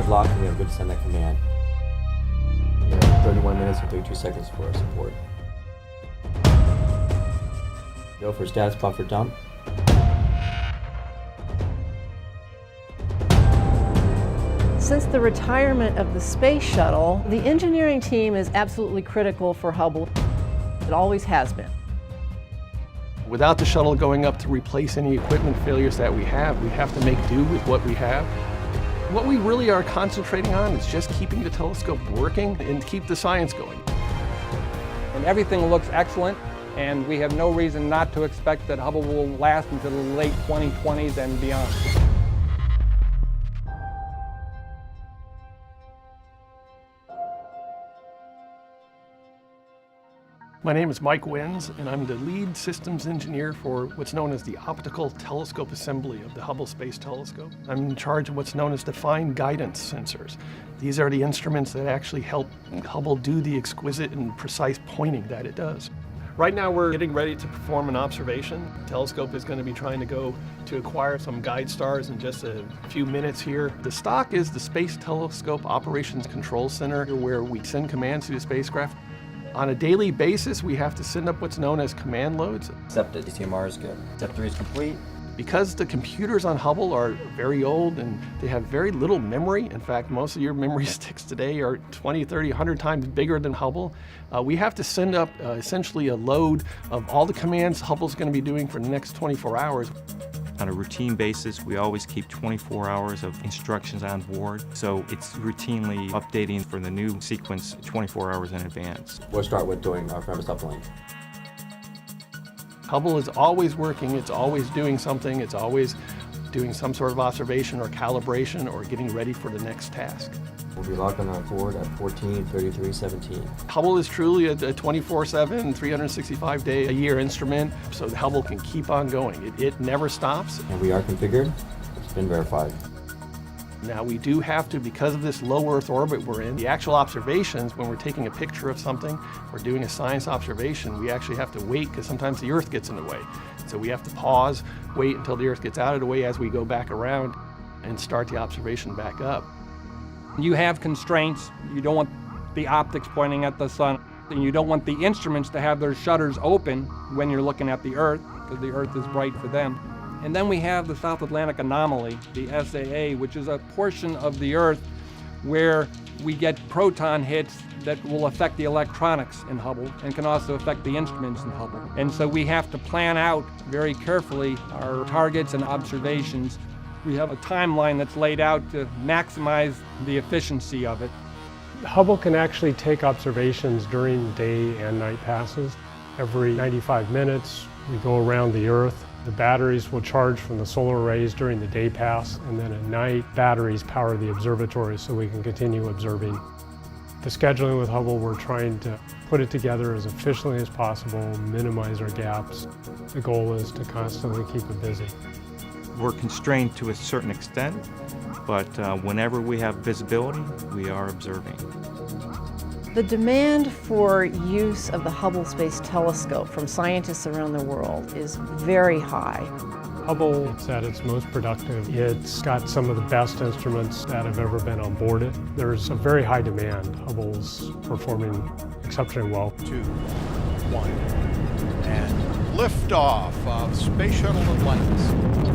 locked and we are good to send that command. We have 31 minutes and 32 seconds for our support. Go for status buffer dump. Since the retirement of the space shuttle, the engineering team is absolutely critical for Hubble. It always has been. Without the shuttle going up to replace any equipment failures that we have to make do with what we have. What we really are concentrating on is just keeping the telescope working and keep the science going. And everything looks excellent, and we have no reason not to expect that Hubble will last until the late 2020s and beyond. My name is Mike Wins, and I'm the lead systems engineer for what's known as the Optical Telescope Assembly of the Hubble Space Telescope. I'm in charge of what's known as the Fine Guidance Sensors. These are the instruments that actually help Hubble do the exquisite and precise pointing that it does. Right now we're getting ready to perform an observation. The telescope is going to be trying to go to acquire some guide stars in just a few minutes here. The stock is the Space Telescope Operations Control Center, where we send commands to the spacecraft. On a daily basis, we have to send up what's known as command loads. Accept it. DCMR is good. Step 3 is complete. Because the computers on Hubble are very old and they have very little memory, in fact, most of your memory sticks today are 20, 30, 100 times bigger than Hubble, we have to send up essentially a load of all the commands Hubble's going to be doing for the next 24 hours. On a routine basis, we always keep 24 hours of instructions on board, so it's routinely updating for the new sequence 24 hours in advance. We'll start with doing our premise uplink. Hubble is always working, it's always doing something, it's always doing some sort of observation or calibration or getting ready for the next task. We'll be locked on our forward at 14:33:17. Hubble is truly a 24/7, 365-day-a-year instrument, so Hubble can keep on going. It never stops. And we are configured. It's been verified. Now we do have to, because of this low Earth orbit we're in, the actual observations, when we're taking a picture of something or doing a science observation, we actually have to wait because sometimes the Earth gets in the way. So we have to pause, wait until the Earth gets out of the way as we go back around and start the observation back up. You have constraints. You don't want the optics pointing at the sun, and you don't want the instruments to have their shutters open when you're looking at the Earth, because the Earth is bright for them. And then we have the South Atlantic Anomaly, the SAA, which is a portion of the Earth where we get proton hits that will affect the electronics in Hubble and can also affect the instruments in Hubble. And so we have to plan out very carefully our targets and observations. We have a timeline that's laid out to maximize the efficiency of it. Hubble can actually take observations during day and night passes. Every 95 minutes, we go around the Earth. The batteries will charge from the solar rays during the day pass, and then at night, batteries power the observatory so we can continue observing. The scheduling with Hubble, we're trying to put it together as efficiently as possible, minimize our gaps. The goal is to constantly keep it busy. We're constrained to a certain extent, but whenever we have visibility, we are observing. The demand for use of the Hubble Space Telescope from scientists around the world is very high. Hubble is at its most productive. It's got some of the best instruments that have ever been on board it. There's a very high demand. Hubble's performing exceptionally well. 2, 1, and liftoff of Space Shuttle Atlantis.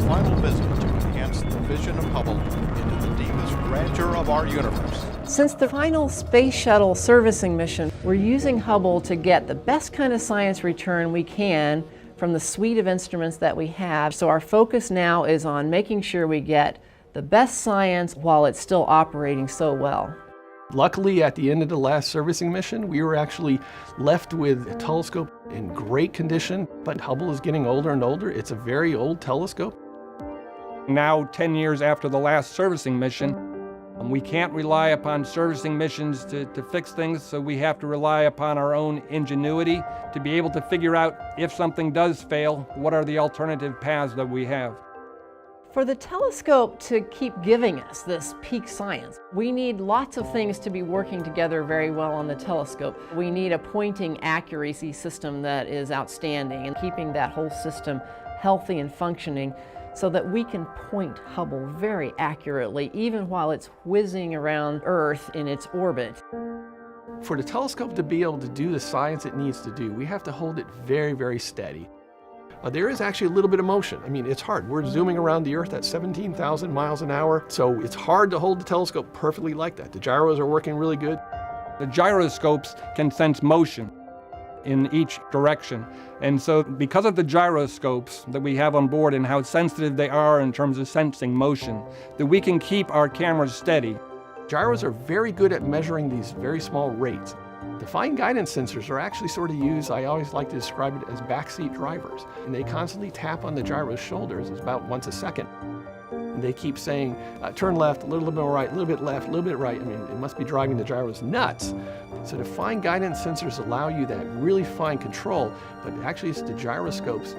Final visit to enhance the vision of Hubble into the deepest grandeur of our universe. Since the final Space Shuttle servicing mission, we're using Hubble to get the best kind of science return we can from the suite of instruments that we have. So our focus now is on making sure we get the best science while it's still operating so well. Luckily, at the end of the last servicing mission, we were actually left with a telescope in great condition, but Hubble is getting older and older. It's a very old telescope. Now, 10 years after the last servicing mission, we can't rely upon servicing missions to fix things, so we have to rely upon our own ingenuity to be able to figure out if something does fail, what are the alternative paths that we have. For the telescope to keep giving us this peak science, we need lots of things to be working together very well on the telescope. We need a pointing accuracy system that is outstanding, and keeping that whole system healthy and functioning so that we can point Hubble very accurately, even while it's whizzing around Earth in its orbit. For the telescope to be able to do the science it needs to do, we have to hold it very, very steady. There is actually a little bit of motion. I mean, it's hard. We're zooming around the Earth at 17,000 miles an hour, so it's hard to hold the telescope perfectly like that. The gyros are working really good. The gyroscopes can sense motion in each direction. And so because of the gyroscopes that we have on board and how sensitive they are in terms of sensing motion, that we can keep our cameras steady. Gyros are very good at measuring these very small rates. The fine guidance sensors are actually sort of used, I always like to describe it as backseat drivers. And they constantly tap on the gyro's shoulders. It's about once a second. And they keep saying, turn left, a little bit more right, a little bit left, a little bit right. I mean, it must be driving the gyros nuts. So the fine guidance sensors allow you that really fine control, but actually it's the gyroscopes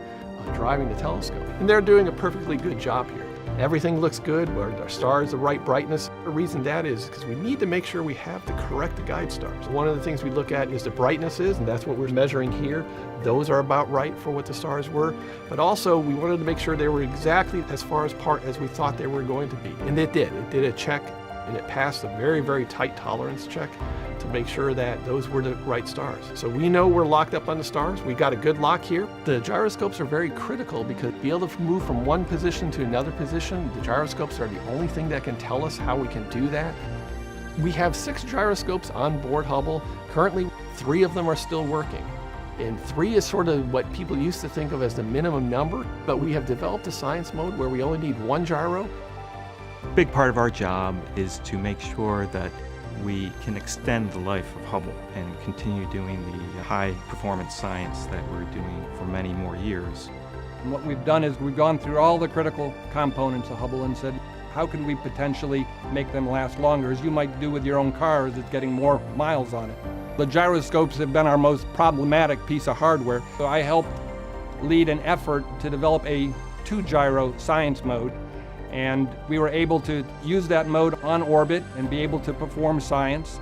driving the telescope. And they're doing a perfectly good job here. Everything looks good, our stars the right brightness. The reason that is because we need to make sure we have the correct guide stars. One of the things we look at is the brightnesses, and that's what we're measuring here. Those are about right for what the stars were. But also, we wanted to make sure they were exactly as far apart as we thought they were going to be. And it did. It did a check, and it passed a very, very tight tolerance check to make sure that those were the right stars. So we know we're locked up on the stars. We got a good lock here. The gyroscopes are very critical because to be able to move from one position to another position, the gyroscopes are the only thing that can tell us how we can do that. We have 6 gyroscopes on board Hubble. Currently, 3 of them are still working. And 3 is sort of what people used to think of as the minimum number, but we have developed a science mode where we only need 1 gyro. A big part of our job is to make sure that we can extend the life of Hubble and continue doing the high performance science that we're doing for many more years. And what we've done is we've gone through all the critical components of Hubble and said, how can we potentially make them last longer, as you might do with your own car as it's getting more miles on it. The gyroscopes have been our most problematic piece of hardware, so I helped lead an effort to develop a 2-gyro science mode. And we were able to use that mode on orbit and be able to perform science.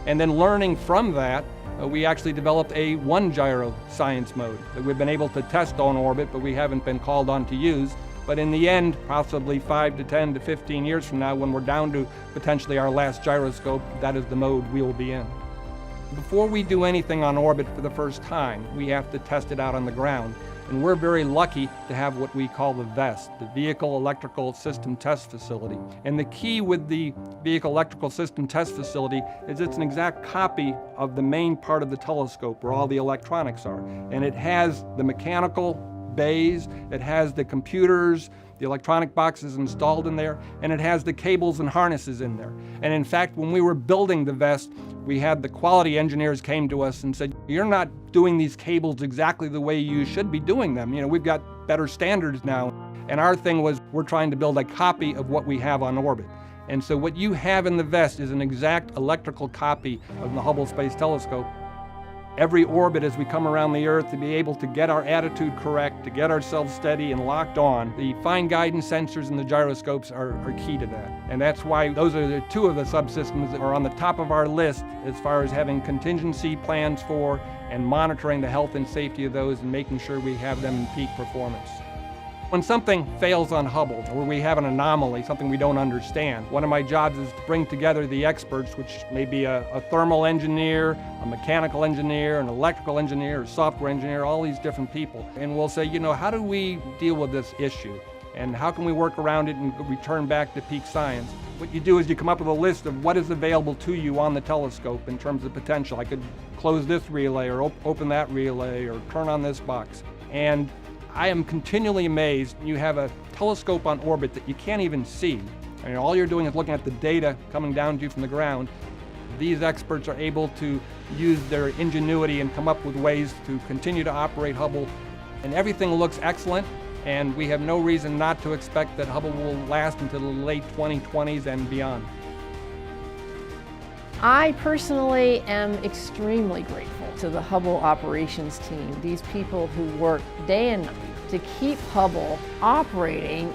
And then learning from that, we actually developed a 1-gyro science mode that we've been able to test on orbit, but we haven't been called on to use. But in the end, possibly 5 to 10 to 15 years from now, when we're down to potentially our last gyroscope, that is the mode we will be in. Before we do anything on orbit for the first time, we have to test it out on the ground. And we're very lucky to have what we call the VEST, the Vehicle Electrical System Test Facility. And the key with the Vehicle Electrical System Test Facility is it's an exact copy of the main part of the telescope where all the electronics are. And it has the mechanical bays, it has the computers, the electronic boxes installed in there, and it has the cables and harnesses in there. And in fact, when we were building the VEST, we had the quality engineers came to us and said, you're not doing these cables exactly the way you should be doing them. You know, we've got better standards now. And our thing was, we're trying to build a copy of what we have on orbit. And so what you have in the VEST is an exact electrical copy of the Hubble Space Telescope. Every orbit as we come around the Earth, to be able to get our attitude correct, to get ourselves steady and locked on, the fine guidance sensors and the gyroscopes are key to that. And that's why those are the 2 of the subsystems that are on the top of our list as far as having contingency plans for and monitoring the health and safety of those and making sure we have them in peak performance. When something fails on Hubble, or we have an anomaly, something we don't understand, one of my jobs is to bring together the experts, which may be a thermal engineer, a mechanical engineer, an electrical engineer, a software engineer, all these different people. And we'll say, you know, how do we deal with this issue? And how can we work around it and return back to peak science? What you do is you come up with a list of what is available to you on the telescope in terms of potential. I could close this relay or open that relay or turn on this box. And I am continually amazed. You have a telescope on orbit that you can't even see. I mean, all you're doing is looking at the data coming down to you from the ground. These experts are able to use their ingenuity and come up with ways to continue to operate Hubble. And everything looks excellent, and we have no reason not to expect that Hubble will last until the late 2020s and beyond. I personally am extremely grateful to the Hubble operations team, these people who work day and night to keep Hubble operating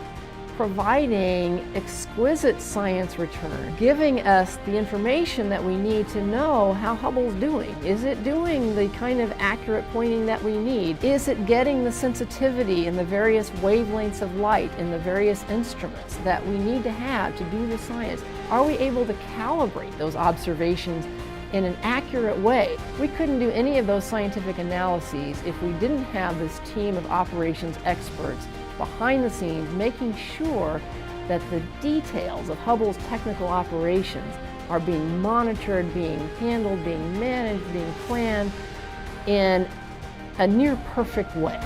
providing exquisite science return, giving us the information that we need to know how Hubble's doing. Is it doing the kind of accurate pointing that we need? Is it getting the sensitivity in the various wavelengths of light in the various instruments that we need to have to do the science? Are we able to calibrate those observations in an accurate way? We couldn't do any of those scientific analyses if we didn't have this team of operations experts behind the scenes making sure that the details of Hubble's technical operations are being monitored, being handled, being managed, being planned in a near perfect way.